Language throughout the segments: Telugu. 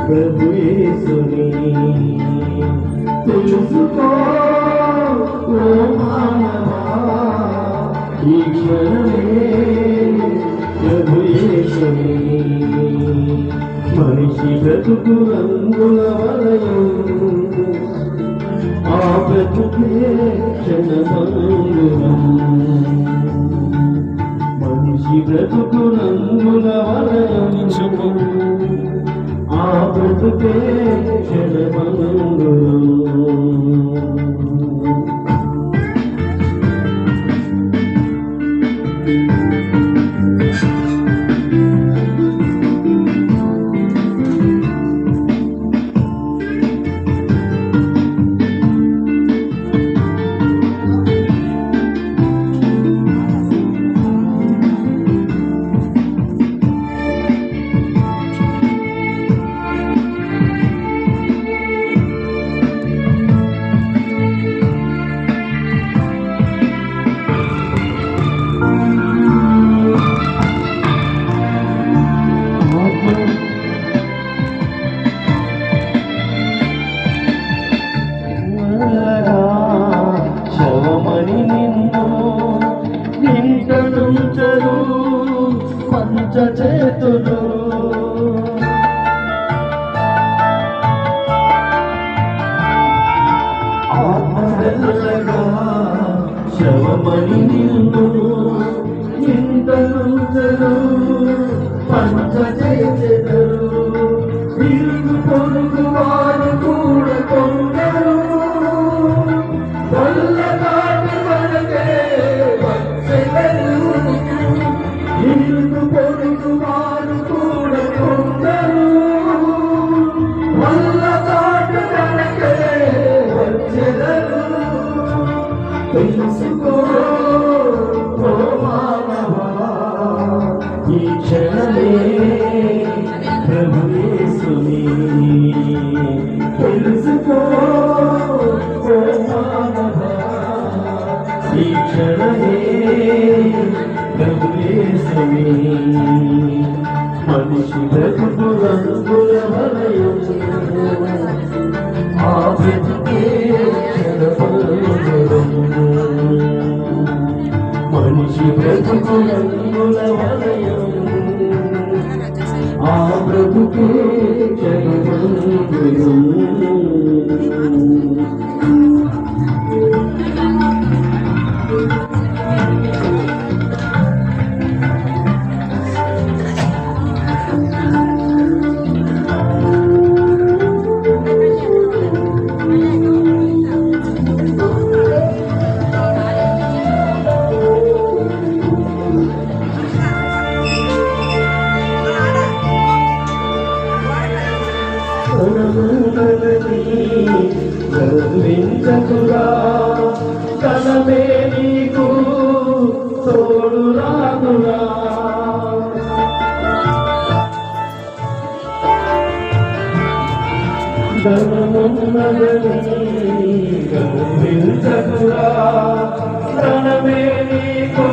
प्रभु येसुनी తెలుసుకో ఓ మానవా ఈ క్షణమే ప్రభు యేసుని మనిషి బ్రతుకు రంగుల వలయం ఆ బ్రతుకే క్షణభంగురం మనిషి బ్రతుకు రంగుల వలయం ఆ బ్రతుకే క్షణభంగురం చేతులు ఆత్మగా శవమణి నిన్ను ఇంతను పంచ చేతులు ఇరుగు పొరుగు వారు కూడా కొందరు వల్లదాటి మనకే వచ్చెదరు ఇరుగు పొరుగు వారు కూడా కొందరు వల్లదాటి మనకే వచ్చెదరు తెలుసుకో ఓ మానవా ఈ క్షణమే ప్రభు యేసుని తెలుసుకో ఓ మానవా ఈ క్షణమే ప్రభు యేసుని మనిషి బ్రతుకు రంగుల వలయం ఆ బ్రతుకే క్షణభంగురం మనిషి బ్రతుకు రంగుల వలయం ఆ బ్రతుకే క్షణభంగురం గర్వించకురా కనమే నీకు తోడు రాదురా ధనమున్నదని గర్వించకురా కనమే నీకు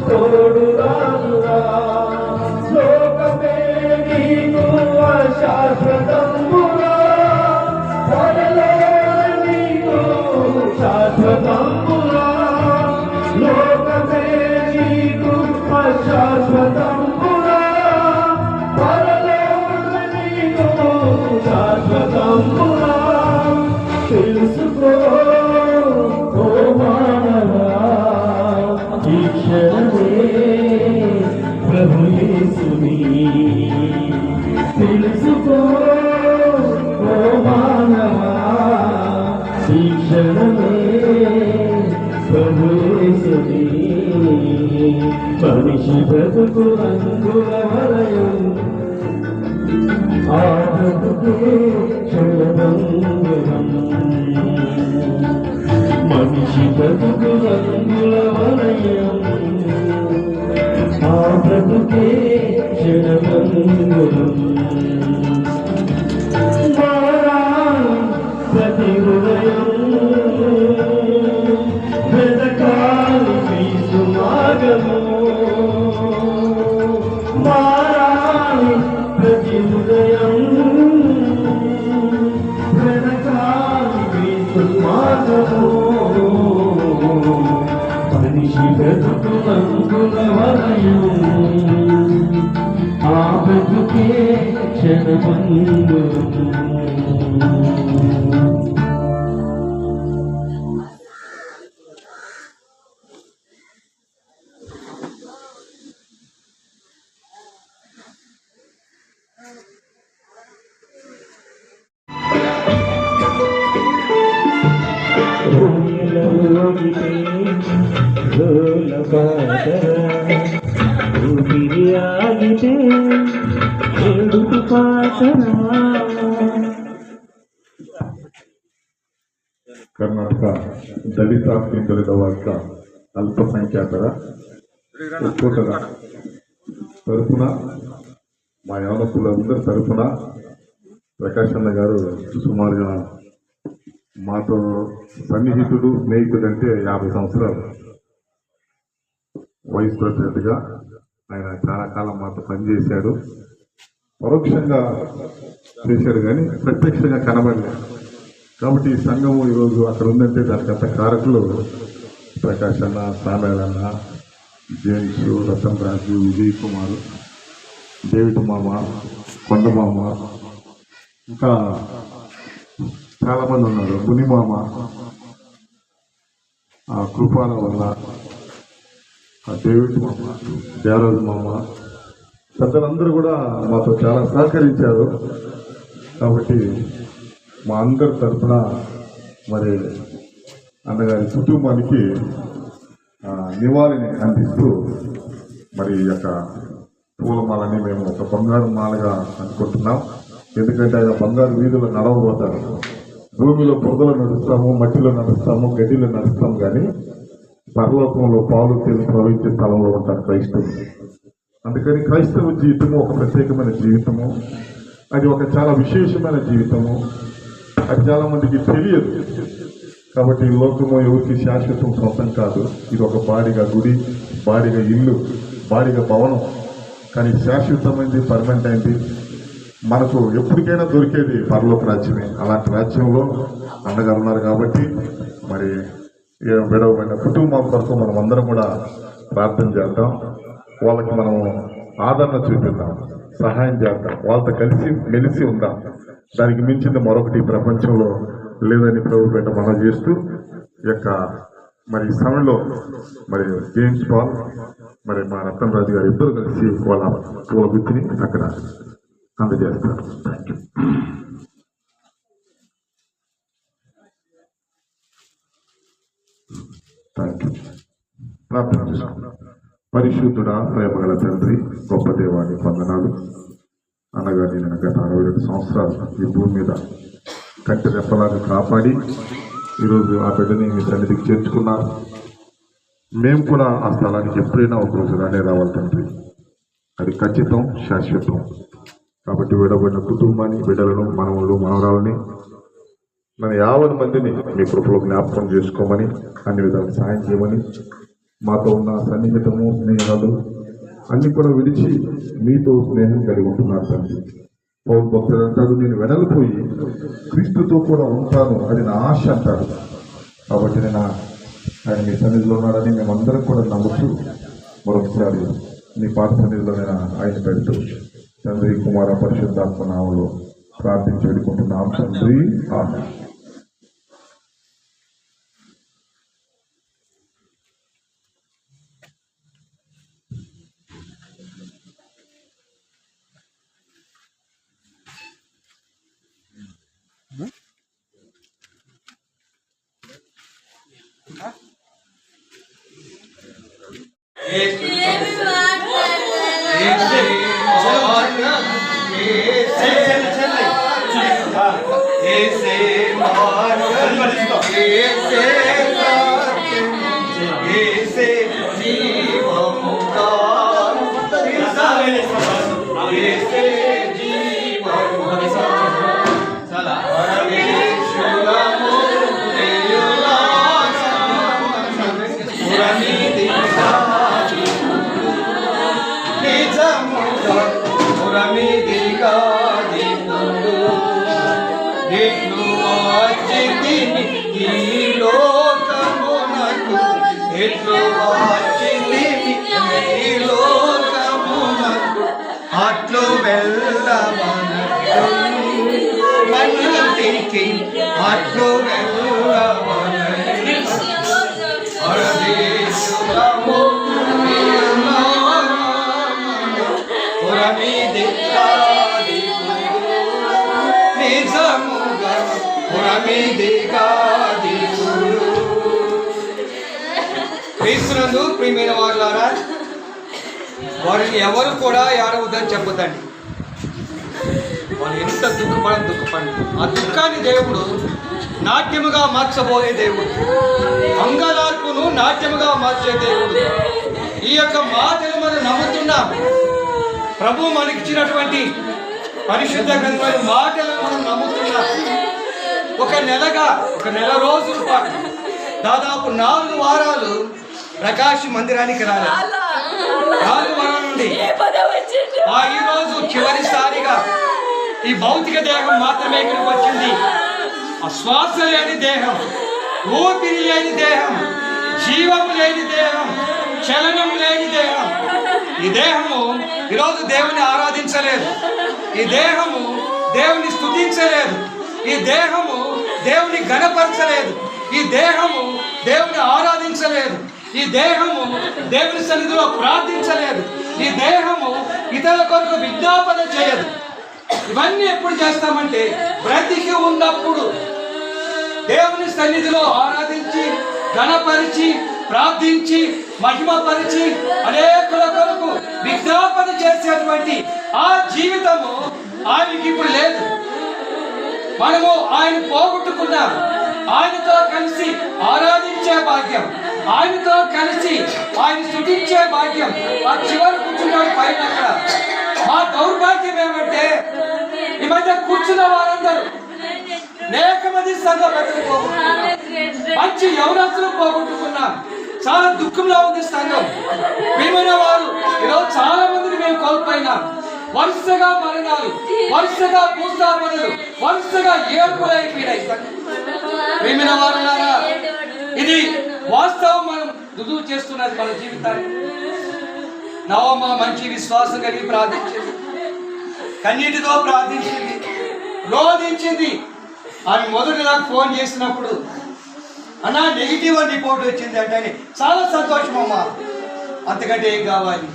తోడు రాదురా లోకమే నీకు అశాశ్వతమురా శాశ్వతమురా లోకమే నీకు అశాశ్వతమురా పరలోకమే నీకు శాశ్వతమురా తెలుసుకో ఓ మానవా ఈ క్షణమే ప్రభు యేసుని తెలుసుకో ఓ మానవా ఈ క్షణమే ప్రభు యేసుని మనిషి బ్రతుకు రంగుల వలయం ఆ బ్రతుకే క్షణభంగురం మనిషి బ్రతుకు రంగుల వలయం ఆ బ్రతుకే క్షణభంగురం ప్రతి హృదయం వెదకాలి క్రీస్తు మార్గము మారాలి ప్రతి హృదయం వెదకాలి క్రీస్తు మార్గము మనిషి బ్రతుకు రంగుల వలయం ఆ బ్రతుకే క్షణభంగురం కర్ణాటక దళిత హిందువుల వర్గ అల్పసంఖ్యాతర ఒక్కొక్కల తరఫున మా యావనస్తులందరి తరఫున ప్రకాష్ అన్న గారు సుమారుగా మాతో సన్నిహితుడు స్నేహితుడు అంటే 50 సంవత్సరాలు వైస్ ప్రెసిడెంట్గా ఆయన చాలా కాలం మాతో పనిచేశాడు. పరోక్షంగా చేశాడు కానీ ప్రత్యక్షంగా కనబడలేదు. కాబట్టి ఈ సంఘము ఈరోజు అక్కడ ఉందంటే దానికి అంత కారకులు ప్రకాష్ అన్న, సామేల్ అన్న, జేమ్స్, రతన్ రాజు, విజయ్ కుమార్, డేవిడ్ మామ, కొండమామ, ఇంకా చాలామంది ఉన్నారు. మునిమామ, కృపాల వల్ల, డేవిడ్ మామ, దేవరాజు మామ, పెద్దలందరూ కూడా మాతో చాలా సహకరించారు. కాబట్టి మా అందరి తరఫున మరి అన్నగారి కుటుంబానికి నివాళిని అందిస్తూ మరి ఈ యొక్క పూలమాలని మేము ఒక బంగారు మాలగా అనుకుంటున్నాం. ఎందుకంటే ఆయన బంగారు వీధులు నడవబోతారు. భూమిలో బురదలో నడుస్తాము, మట్టిలో నడుస్తాము, గడ్డిలో నడుస్తాము, కానీ పరలోకంలో పాలు తేలి ప్రవహించే స్థలంలో ఉంటారు క్రైస్తవులు. అందుకని క్రైస్తవ జీవితము ఒక ప్రత్యేకమైన జీవితము, అది ఒక చాలా విశేషమైన జీవితము. అది చాలా మందికి తెలియదు. కాబట్టి లోకము ఎవరికి శాశ్వతం సొంతం కాదు. ఇది ఒక బాడిగా గుడి, బాడిగా ఇల్లు, బాడిగా భవనం, కానీ శాశ్వతమైంది, పర్మనెంట్ అయింది. మనకు ఎప్పటికైనా దొరికేది పరలోక రాజ్యమే. అలాంటి రాజ్యంలో అన్నగారు ఉన్నారు. కాబట్టి మరి విడవబడిన కుటుంబం కొరకు మనం అందరం కూడా ప్రార్థన చేద్దాం. వాళ్ళకి మనం ఆదరణ చూపిద్దాం, సహాయం చేద్దాం, వాళ్ళతో కలిసి మెలిసి ఉందాం. దానికి మించింది మరొకటి ప్రపంచంలో లేదని ప్రభు పేట మనం చేస్తూ యొక్క మరి సమయంలో మరి జేమ్స్ పాల్, మరి మా రతన్ రాజు గారు ఇద్దరు కలిసి వాళ్ళ పూల గుర్తిని అక్కడ అందజేస్తారు. Thank you. ప్రార్థన చేసుకుంటాం. పరిశుద్ధుడా, ప్రేమగల తండ్రి, గొప్ప దేవాన్ని వందనాలు. అనగా నేను గత 62 సంవత్సరాలు ఈ భూమి మీద కంటి రెప్పలాగా కాపాడి ఈరోజు ఆ బిడ్డని మీ సన్నిధికి చేర్చుకున్నారు. మేము కూడా ఆ స్థలానికి ఎప్పుడైనా ఒకరోజు రావాలి తండ్రి. అది ఖచ్చితం, శాశ్వతం. కాబట్టి విడబడిన కుటుంబాన్ని, బిడ్డలను, మనవలు, మనవరాలని, మన 50 మందిని మీ కృపలో జ్ఞాపకం చేసుకోమని, అన్ని విధాలు సహాయం చేయమని, మాతో ఉన్న సన్నిహితము, స్నేహాలు అన్ని కూడా విడిచి మీతో స్నేహం కలిగి ఉంటున్నారు తండ్రి. పౌరు భక్తుడు అంటాడు, నేను వెడలిపోయి క్రీస్తుతో కూడా ఉంటాను, అది నా ఆశ అంటాడు. కాబట్టి నేను ఆయన మీ సన్నిధిలో ఉన్నాడని మేమందరం కూడా నమ్ముతూ మరొకసారి మీ పాత సన్నిధిలో నేను ఆయన పెడుతూ తండ్రి, కుమార, పరిశుద్ధాత్మ నామములో ప్రార్థించి వేడుకుంటున్నాం తండ్రి. ఆమేన్. అట్లు వెళ్ళవనకి అట్లు వెళ్ళవనకి పరదేశులము పురమిది కాది నిజముగా పురమిది కాది. క్రీస్తునందు ప్రియమైన వారులారా, వారిని ఎవరు కూడా ఏడవద్దని చెప్పదండి. వాళ్ళు ఎంత దుఃఖపడండి, ఆ దుఃఖాన్ని దేవుడు నాట్యముగా మార్చబోయే దేవుడు, అంగలార్పును నాట్యముగా మార్చే దేవుడు. ఈ యొక్క మాటలు మనం నమ్ముతున్నాం. ప్రభు మనకిచ్చినటువంటి పరిశుద్ధ గ్రంథమైన మాటలను మనం నమ్ముతున్నాం. ఒక నెల రోజుల పాటు దాదాపు 4 వారాలు ప్రకాశ్ మందిరానికి రాలేదు. 4 వారాల నుండి ఈ రోజు చివరిసారిగా ఈ భౌతిక దేహం మాత్రమే ఇక్కడికి వచ్చింది. ఆ శ్వాస లేని దేహం, ఊపిరి లేని దేహం, జీవము లేని దేహం, చలనం లేని దేహం. ఈ దేహము ఈరోజు దేవుని ఆరాధించలేదు. ఈ దేహము దేవుని స్తుతించలేదు. ఈ దేహము దేవుని ఘనపరచలేదు. ఈ దేహము దేవుని ఆరాధించలేదు. ఈ దేహము దేవుని సన్నిధిలో ప్రార్థించలేదు. ఈ దేహము ఇతరుల కొరకు విజ్ఞాపన చేయదు. ఇవన్నీ ఎప్పుడు చేస్తామంటే బ్రతికి ఉన్నప్పుడు దేవుని సన్నిధిలో ఆరాధించి, ఘనపరిచి, ప్రార్థించి, మహిమపరిచి, అనేకుల కొరకు విజ్ఞాపన చేసేటువంటి ఆ జీవితము ఆయనకి ఇప్పుడు లేదు. మనము ఆయన పోగొట్టుకున్నాం. ఆయనతో కలిసి ఆరాధించే భాగ్యం, ఆయనతో కలిసి ఆయన స్తుతించే భాగ్యం ఆ చివరి కూర్చున్నాడు పైన. అక్కడ మా దౌర్భాగ్యం ఏమంటే ఈ మధ్య కూర్చున్న వారందరూ అనేక మంది సంఘ ప్రజలు పోగొట్టుకున్నాం, మంచి యవనస్తులు పోగొట్టుకున్నాం. చాలా దుఃఖంలో ఉంది సంఘం. ప్రియమైన వారు ఈరోజు చాలా మందిని మేము కోల్పోయినాం. వరుసగా మరణాలు, వరుసగా భూస్థాపనలు, వరుసగా ఏర్పడైపోయినాయి. ప్రియమైన వారులారా, ఇది వాస్తవం. మనం రుజువు చేస్తున్నది మన జీవితాన్ని. నవమ మంచి విశ్వాసం కలిగి ప్రార్థించింది, కన్నీటితో ప్రార్థించింది, రోధించింది. ఆమె మొదటి నాకు ఫోన్ చేసినప్పుడు అన్నా నెగిటివ్ రిపోర్ట్ వచ్చింది అంటే చాలా సంతోషం అమ్మా, అంతకంటే ఏం కావాలి.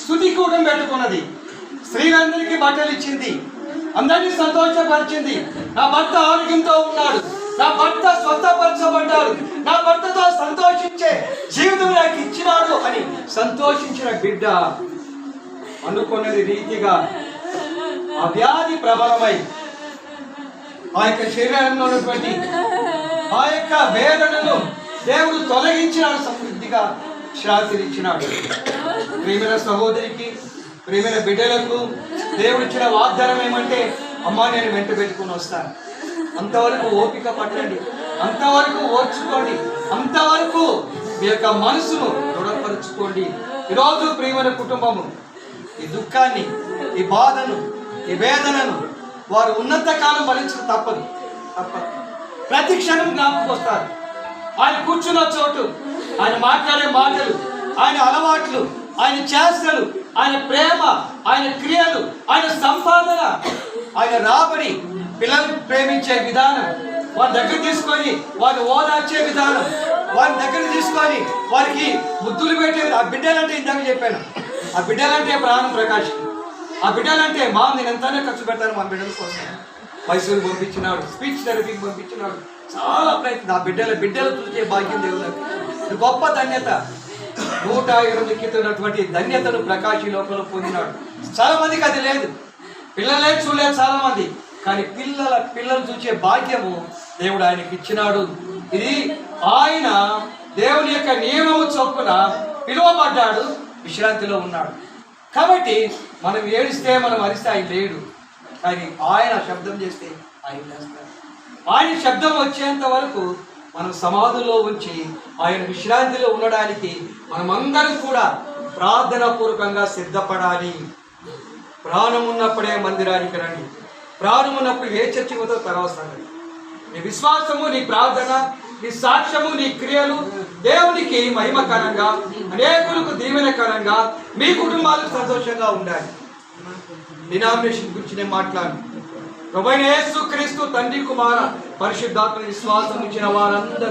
స్తుతి కూడా పెట్టుకున్నది, స్త్రీలందరికీ బట్టలు ఇచ్చింది, అందరినీ సంతోషపరిచింది. నా భర్త ఆరోగ్యంతో ఉన్నాడు, నా భర్త స్వస్థపరచబడ్డాడు, నా భర్తతో సంతోషించే జీవితం నాకు ఇచ్చినాడు అని సంతోషించిన బిడ్డ అనుకున్నది రీతిగా ఆ వ్యాధి ప్రబలమై ఆ యొక్క శరీరంలో ఉన్నటువంటి ఆ యొక్క వేదనను దేవుడు తొలగించినాడు, సమృద్ధిగా శాంతినిచ్చినాడు. ప్రియమైన సహోదరికి, ప్రియమైన బిడ్డలకు దేవుడు ఇచ్చిన వాగ్దానం ఏమంటే, అమ్మా నేను వెంట పెట్టుకుని వస్తాను. అంతవరకు ఓపిక పట్టండి, అంతవరకు ఓర్చుకోండి, అంతవరకు మీ యొక్క మనసును దృఢపరుచుకోండి. ఈరోజు ప్రియమైన కుటుంబము ఈ దుఃఖాన్ని, ఈ బాధను, ఈ వేదనను వారు ఉన్నంత కాలం భరించడం తప్పదు. ప్రతి క్షణం జ్ఞాపకం వస్తారు. ఆయన కూర్చున్న చోటు, ఆయన మాట్లాడే మాటలు, ఆయన అలవాట్లు, ఆయన చేష్టలు, ఆయన ప్రేమ, ఆయన క్రియలు, ఆయన సంపాదన, ఆయన రాబడి, పిల్లలు ప్రేమించే విధానం, వారి దగ్గర తీసుకొని వారిని ఓదార్చే విధానం, వారి దగ్గర తీసుకొని వారికి ముద్దులు పెట్టేది. ఆ బిడ్డలంటే ఇందాక చెప్పాను, ఆ బిడ్డలంటే ప్రాణం ప్రకాశం. ఆ బిడ్డలంటే నేను ఎంతనే ఖర్చు పెడతాను మా బిడ్డల కోసం. మైసూరు పంపించినాడు, స్పీచ్ థెరపీకి పంపించినాడు, చాలా ప్రయత్నం. ఆ బిడ్డలు చూసే భాగ్యం దేవులకు ఇది గొప్ప ధన్యత. 120 ఉన్నటువంటి ధన్యతను ప్రకాశ్ ఈ లోకంలో పొందినాడు. చాలా మందికి అది లేదు. పిల్లలే చూడలేదు చాలా మంది, కానీ పిల్లలు చూసే భాగ్యము దేవుడు ఆయనకి ఇచ్చినాడు. ఇది ఆయన దేవుని యొక్క నియమము చొప్పున పిలువబడ్డాడు, విశ్రాంతిలో ఉన్నాడు. కాబట్టి మనం ఏడిస్తే మనం అరిస్తే ఆయన లేడు, కానీ ఆయన శబ్దం చేస్తే ఆయన చేస్తాడు. ఆయన శబ్దం వచ్చేంత వరకు మనం సమాధిలో ఉంచి ఆయన విశ్రాంతిలో ఉండడానికి మనమందరం కూడా ప్రార్థన పూర్వకంగా సిద్ధపడాలి. ప్రాణం ఉన్నప్పుడే మందిరానికి రండి, ప్రాణం ఉన్నప్పుడు ఏ చర్చకు పోతారో తర్వాత సంగతి. నీ విశ్వాసము, నీ ప్రార్థన, నీ సాక్ష్యము, నీ క్రియలు దేవునికి మహిమకరంగా, అనేకులకు దీవెనకరంగా, మీ కుటుంబాలకు సంతోషంగా ఉండాలి. డినామినేషన్ గురించి నేను మాట్లాడు. ప్రభువైన యేసుక్రీస్తు తండ్రి, కుమార, పరిశుద్ధాత్మ విశ్వాసం ఇచ్చిన వారందరూ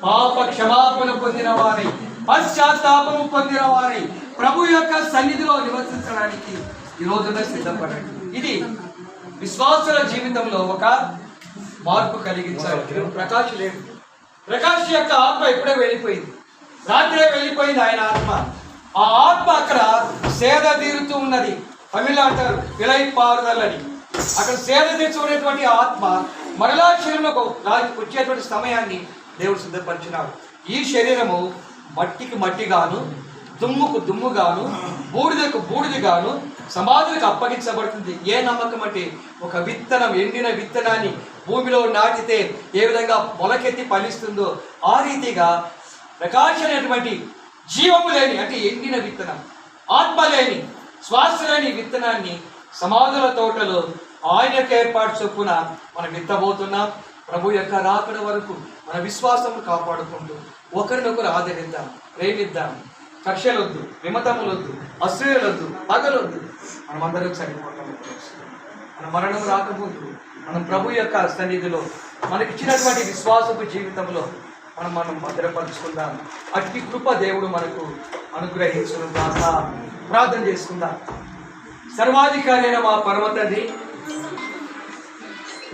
పాప క్షమాపణ పొందిన వారై, పశ్చాత్తాపము పొందిన వారై ప్రభు యొక్క సన్నిధిలో నివసించడానికి ఈ రోజున సిద్ధపడండి. ఇది విశ్వాసుల జీవితంలో ఒక మార్పు కలిగించాలి. ప్రకాష్ లేదు, ప్రకాష్ యొక్క ఆత్మ ఇప్పుడే వెళ్ళిపోయింది, రాత్రే వెళ్ళిపోయింది ఆయన ఆత్మ. ఆ ఆత్మ అక్కడ సేద తీరుతూ ఉన్నది. తమిళ అంటారు విలై పారుదలని. అక్కడ సేద తీర్చుకునేటువంటి ఆత్మ మరలా శరీరంలో వచ్చేటువంటి సమయాన్ని దేవుడు సిద్ధపరిచినాడు. ఈ శరీరము మట్టికి మట్టిగాను, దుమ్ముకు దుమ్ముగాను, బూడిదకు బూడిదిగాను సమాధులకు అప్పగించబడుతుంది. ఏ నమ్మకం అంటే ఒక విత్తనం, ఎండిన విత్తనాన్ని భూమిలో నాటితే ఏ విధంగా మొలకెత్తి ఫలిస్తుందో ఆ రీతిగా ప్రకాశం అనేటువంటి జీవము లేని, అంటే ఎండిన విత్తనం, ఆత్మ లేని, శ్వాస లేని విత్తనాన్ని సమాధుల తోటలో ఆయన యొక్క ఏర్పాటు చొప్పున మనం విత్తబోతున్నాం. ప్రభు యొక్క రాకడ వరకు మన విశ్వాసం కాపాడుకుంటూ ఒకరినొకరు ఆదరిద్దాం, ప్రేమిద్దాం. కక్షలొద్దు, విమతములొద్దు, అసూయలొద్దు, పగలొద్దు. మనమందరం చనిపోతాం. మన మరణం రాకముందు మనం ప్రభు యొక్క సన్నిధిలో మనకిచ్చినటువంటి విశ్వాసపు జీవితంలో మనం భద్రపరుచుకుందాం. అట్టి కృప దేవుడు మనకు అనుగ్రహించును గాక. ప్రార్థన చేసుకుందాం. సర్వాధికారి అయిన మా పరమ తండ్రి,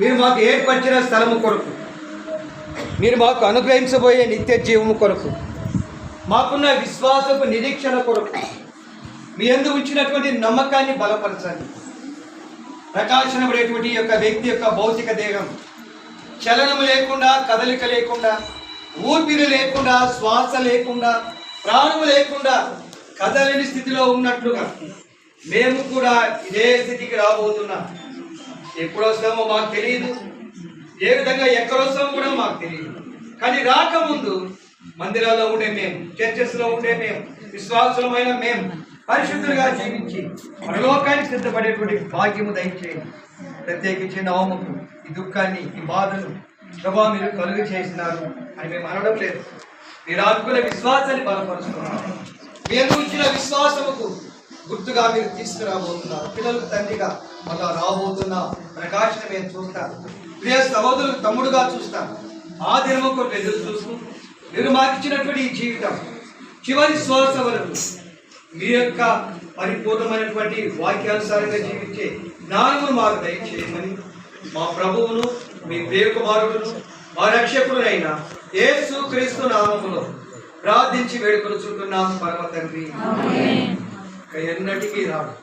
మీరు మాకు ఏర్పరిచిన స్థలము కొరకు, మీరు మాకు అనుగ్రహించబోయే నిత్య జీవము కొరకు, మాకున్న విశ్వాసపు నిరీక్షణ కొరకు మీ యందు ఉంచినటువంటి నమ్మకాన్ని బలపరచండి. ప్రకాశనపడేటువంటి యొక్క వ్యక్తి యొక్క భౌతిక దేహం చలనము లేకుండా, కదలిక లేకుండా, ఊపిరి లేకుండా, శ్వాస లేకుండా, ప్రాణము లేకుండా కదలని స్థితిలో ఉన్నట్లుగా మేము కూడా ఇదే స్థితికి రాబోతున్నాం. ఎప్పుడు వస్తామో మాకు తెలియదు, ఏ విధంగా ఎక్కడ వస్తామో కూడా మాకు తెలియదు. కానీ రాకముందు మందిరాల్లో ఉండే మేము, చర్చెస్లో ఉండే మేము, విశ్వాసులమైన మేము పరిశుద్ధులుగా జీవించి పరలోకానికి సిద్ధపడేటువంటి భాగ్యము దయచేయండి. ప్రత్యేకించి నవముకు ఈ దుఃఖాన్ని, ఈ బాధను ప్రభావ మీరు కలుగు చేసినారు అని మేము అనడం లేదు. మీరు అనుకునే విశ్వాసాన్ని బలపరుచుకున్నారు. మీరు ఇచ్చిన విశ్వాసముకు గుర్తుగా మీరు తీసుకురాబోతున్నారు. పిల్లలకు తండ్రిగా మళ్ళా రాబోతున్న ప్రకాశం మేము చూస్తాం. ప్రియ సహోదరులకు తమ్ముడుగా చూస్తాం. ఆ దినము కొరకు ఎదురు చూస్తూ మీరు మాకు ఇచ్చినటువంటి ఈ జీవితం చివరి శ్వాస వరకు మీ యొక్క పరిపూర్ణమైనటువంటి వాక్యానుసారంగా జీవించే జ్ఞానమును మాకు దయచేయమని మా ప్రభువును, మీ ప్రియకుమారుడును, మా రక్షకుడునైన యేసుక్రీస్తు నామములో ప్రార్థించి వేడుకొనుచున్నాం పరమ తండ్రి. ఎన్నటికీ రాడు.